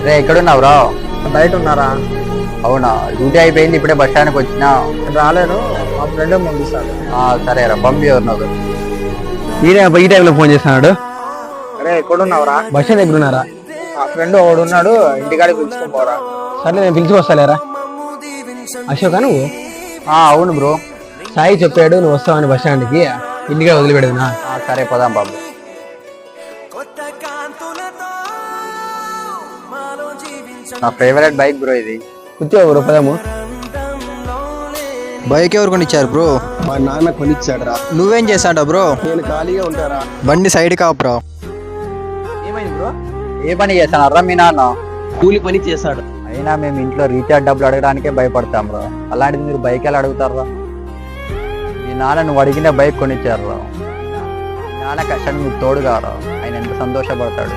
రే ఎక్కడున్నావురా? బయట ఉన్నారా? అవునా, డ్యూటీ అయిపోయింది, ఇప్పుడే బస్ స్టాండ్కి వచ్చినా. రాలేను, మా ఫ్రెండ్ పంపిస్తాడు. సరేరా, పంపి ఎవరినో. ఈ టైంలో ఫోన్ చేస్తున్నాడు. అరే ఎక్కడున్నావురా? బస్ స్టాండ్ దగ్గర ఉన్నారా? మా ఫ్రెండ్ ఒకడు ఉన్నాడు, ఇంటికాడికి పిలుచుకొని పోరా. సర్లే, నేను పిలుచుకొస్తాలేరా. అశోకా నువ్వు? అవును బ్రో. సాయి చెప్పాడు నువ్వు వస్తావని బస్ స్టాండ్కి, ఇంటిగా వదిలిపెడదునా? సరే పదాం బాబు. నా ఫేవరెట్ బైక్ బ్రో ఇది. కూర్చో బ్రో, పదము. బైక్ ఎవరు కొనిచ్చారు బ్రో? మా నాన్న కొనిచ్చాడు రా. నువ్వేం చేశాడ బ్రో? నేను ఖాళీగా ఉంటారా. బండి సైడ్ కా బ్రో. ఏమైంది బ్రో? ఏ పని చేస్తానరా మీ నాన్న? కూలి పని చేశాడు. అయినా మేము ఇంట్లో రీఛార్జ్ డబ్బులు అడగడానికే భయపడతాం రా, అలాంటిది మీరు బైక్ ఎలా అడుగుతారా? మీ నాన్న నువ్వు అడిగిన బైక్ కొనిచ్చారు రా. మీ నాన్న కష్టానికి మీకు తోడుగా రా, ఆయన ఎంత సంతోషపడతాడు.